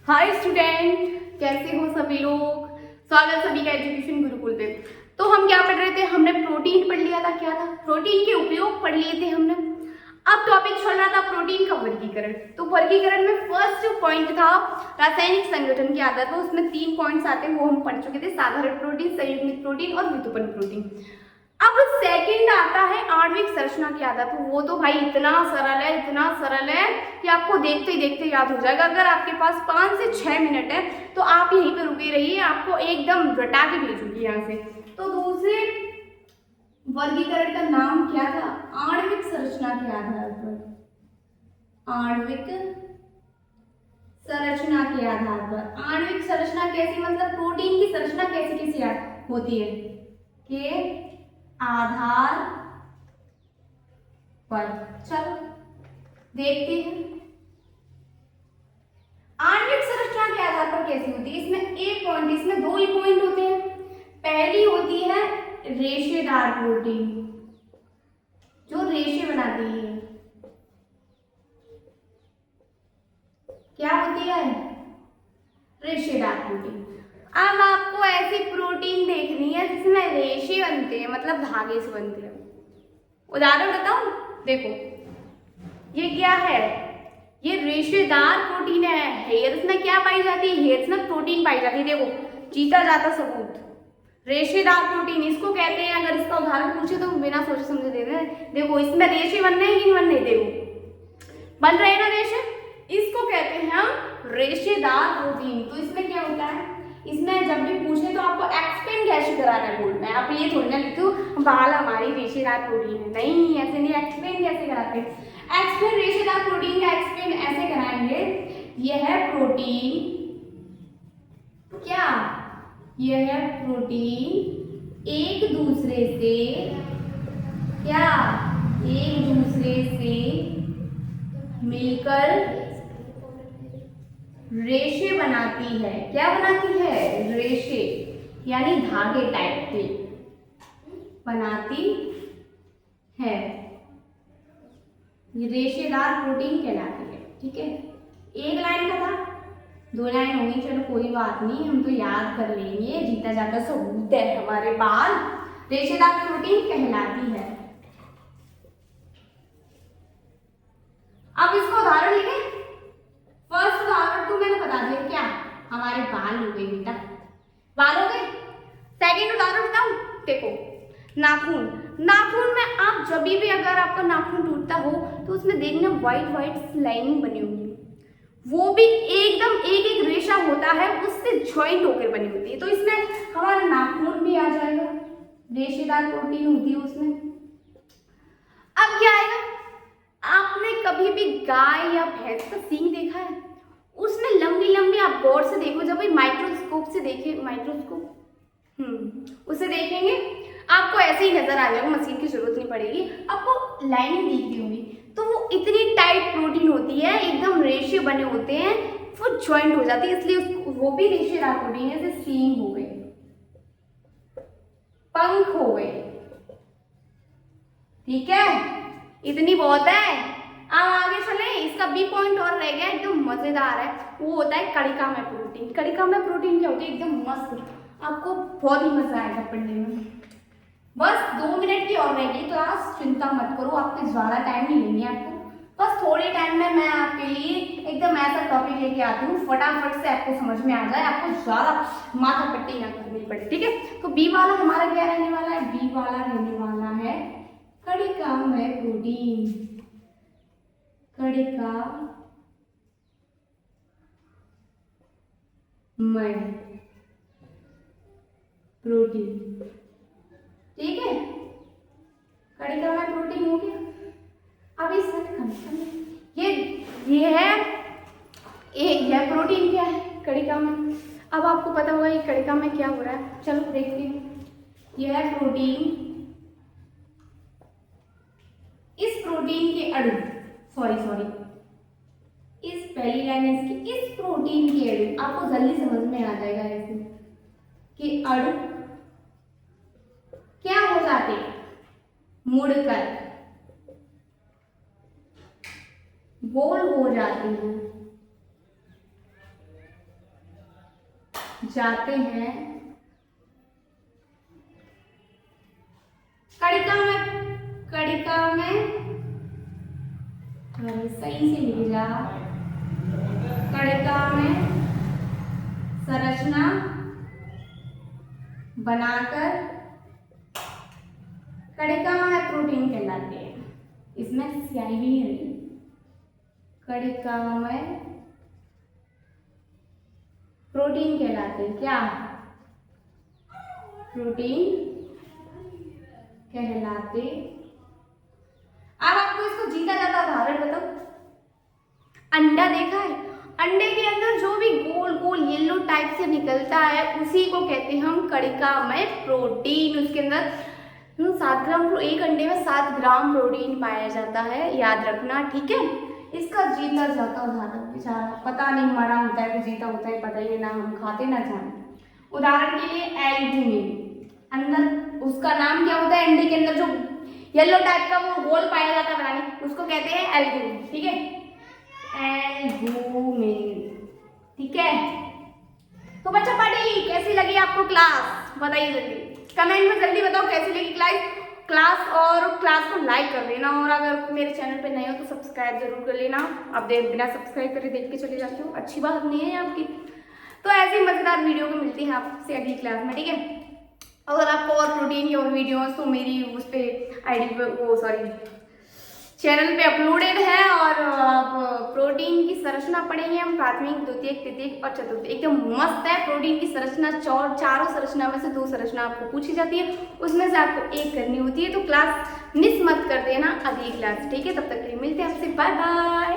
Hi student, कैसे हो सभी लोग। स्वागत सभी का एजुकेशन गुरुकुल पे। तो हम क्या पढ़ रहे थे, हमने प्रोटीन पढ़ लिया था। क्या था, प्रोटीन के उपयोग पढ़ लिए थे हमने। अब टॉपिक चल रहा था प्रोटीन का वर्गीकरण। तो वर्गीकरण में फर्स्ट जो पॉइंट था रासायनिक संगठन के आधार पर, उसमें 3 पॉइंट्स आते हैं, वो हम पढ़ चुके थे। साधारण प्रोटीन, संयुग्मित प्रोटीन और व्युत्पन्न प्रोटीन। अब सेकंड आता है आणविक संरचना के आधार पर। वो तो भाई इतना सरल है कि आपको देखते ही देखते याद हो जाएगा। अगर आपके पास 5 से 6 मिनट है तो आप यहीं पे रुके रहिए, आपको एकदम रटा के भेजूंगी यहाँ से। तो दूसरे वर्गीकरण का नाम क्या था, आणविक संरचना के आधार पर। आणविक संरचना के आधार पर। आणविक संरचना कैसी, मतलब प्रोटीन की संरचना कैसी कैसी होती है के आधार पर। चलो देखते हैं आणविक संरचना के आधार पर कैसी होती है। इसमें एक पॉइंट, इसमें 2 ही पॉइंट होते हैं। पहली होती है रेशेदार प्रोटीन, जो रेशे बनाती है। क्या होती है, रेशेदार प्रोटीन। अब आपको ऐसी प्रोटीन देखनी है जिसमें रेशे बनते हैं, मतलब धागे से बनते हैं। उदाहरण बताऊं, देखो ये क्या है, ये रेशेदार प्रोटीन है। हेयर्स में क्या पाई जाती है, हेयर्स में प्रोटीन पाई जाती है। देखो जीता जाता सबूत, रेशेदार प्रोटीन इसको कहते हैं। अगर इसका उदाहरण पूछे तो बिना सोचे समझे दे रहे हैं। देखो इसमें रेशे बन रहे हैं कि नहीं बन रहे, देखो बन रहे हैं ना रेशे, इसको कहते हैं हम रेशेदार प्रोटीन। तो इसमें क्या होता है, इसमें जब भी पूछे तो आपको एक्सप्लेन कैसे कराना है बोर्ड में। आप ये थोड़ी ना लिखो बाल हमारी रेशेदार प्रोटीन है, नहीं ऐसे नहीं। एक्सप्लेन कैसे कराते हैं, एक्सप्लेन रेशेदार प्रोटीन का एक्सप्लेन ऐसे कराएंगे, यह प्रोटीन क्या, यह प्रोटीन एक दूसरे से क्या, एक दूसरे से मिलकर रेशे बनाती है। क्या बनाती है, रेशे, यानी धागे टाइप के बनाती है। ये रेशेदार प्रोटीन कहलाती है। ठीक है, एक लाइन का था, 2 लाइन होगी, चलो कोई बात नहीं, हम तो याद कर लेंगे, जीता जाता सबूत है हमारे पास। रेशेदार प्रोटीन कहलाती है। अब इसको उदाहरण लिखे। फर्स्ट उदाहरण तो मैंने बता दिया, क्या, हमारे बाल हो गए बेटा, बाल हो गए। सेकंड उदाहरण बताऊं, देखो नाखून। नाखून में आप जब भी अगर आपका नाखून टूटता हो तो उसमें देखना व्हाइट व्हाइट लाइनिंग बनी होगी, वो भी एकदम एक एक रेशा होता है, उससे ज्वाइंट होकर बनी होती है। तो इसमें हमारा नाखून भी आ जाएगा, रेशेदार प्रोटीन होती है उसमें। अब क्या आएगा, आपने कभी भी गाय या भैंस का सींग देखा है, उसमें लंबी लंबी, आप गौर से देखो, जब भी माइक्रोस्कोप से देखे, माइक्रोस्कोप उसे देखेंगे आपको ऐसे ही नजर आ जाएगा, मशीन की जरूरत नहीं पड़ेगी, आपको लाइनिंग दिखती होगी। तो वो इतनी टाइट प्रोटीन होती है, एकदम रेशे बने होते हैं, वो ज्वाइंट हो जाती है, इसलिए वो भी रेशेदार प्रोटीन है। जैसे सींग हो गए, पंख हो गए, ठीक है, इतनी बहुत है। अब आगे चले, इसका बी पॉइंट और रह गया, एकदम मजेदार है, वो होता है कणिका में प्रोटीन। कणिका में प्रोटीन क्या होती है, एकदम मस्त, आपको बहुत ही मजा आएगा पढ़ने में। बस 2 मिनट की और रहेगी क्लास, चिंता मत करो, आपके ज्यादा टाइम नहीं लेंगे आपको, बस थोड़े टाइम में मैं आपके लिए एकदम ऐसा टॉपिक लेके आती हूँ, फटाफट से आपको समझ में आ जाए, आपको ज्यादा माथा पट्टी ना करनी पड़े। ठीक है, तो बी वाला हमारा क्या रहने वाला है, बी वाला रहने वाला है कणिका में प्रोटीन। कणिका में प्रोटीन, ठीक है, कणिका में प्रोटीन हो गया। अब इस कणिका में ये है, यह प्रोटीन क्या है कणिका में। अब आपको पता होगा ये कणिका में क्या हो रहा है, चलो देखते हैं। यह प्रोटीन, इस प्रोटीन के अणु, सॉरी इस पहली लाइन इसकी, इस प्रोटीन के अणु, आपको जल्दी समझ में आ जाएगा ऐसे कि अणु क्या हो जाते हैं, मुड़कर गोल हो जाती हैं। जाते हैं। कड़िका में सही से लिख जा। कड़िका में संरचना बनाकर कड़िका में प्रोटीन कहलाते हैं। इसमें स्याही भी नहीं रही। कड़िका में प्रोटीन कहलाते हैं। क्या? प्रोटीन कहलाते। अब आपको इसको जीता जाता उदाहरण बताओ। अंडा देखा है? अंडे के अंदर जो भी गोल गोल येलो टाइप से निकलता है उसी को कहते हैं हम कड़िका में प्रोटीन। उसके अंदर 7 ग्राम, एक अंडे में 7 ग्राम प्रोटीन पाया जाता है, याद रखना, ठीक है। इसका जीता जाता उदाहरण, बेचारा पता नहीं मरा होता है तो जीता होता है, पता ही ना, हम खाते ना जाने। उदाहरण के लिए एल्बुमिन, अंदर उसका नाम क्या होता है? अंडे के अंदर जो येलो टाइप का वो गोल पाया जाता है बनाने, उसको कहते हैं एल्बुमिन, ठीक है, एल्बुमिन, ठीक है। तो बच्चा पढ़ी कैसी लगी आपको क्लास? बताइए जल्दी, कमेंट में जल्दी बताओ कैसी लगी क्लास और क्लास को लाइक कर देना, और अगर मेरे चैनल पे नए हो तो सब्सक्राइब जरूर कर लेना। अब बिना सब्सक्राइब करे देख के चले जाते हो, अच्छी बात नहीं है आपकी। तो ऐसी मजेदार वीडियो को मिलती है आपसे अगली क्लास में, ठीक है। अगर आपको और प्रोटीन की और वीडियोस तो मेरी उस पर आईडी पे चैनल पे अपलोडेड है, और आप प्रोटीन की संरचना पढ़ेंगे हम, प्राथमिक, द्वितीयक, तृतीयक और चतुर्थ, एकदम मस्त है। प्रोटीन की संरचना चारों संरचना में से 2 संरचना आपको पूछी जाती है, उसमें से आपको एक करनी होती है। तो क्लास मिस मत कर देना अगली क्लास, ठीक है। तब तक के लिए मिलते हैं आपसे, बाय बाय।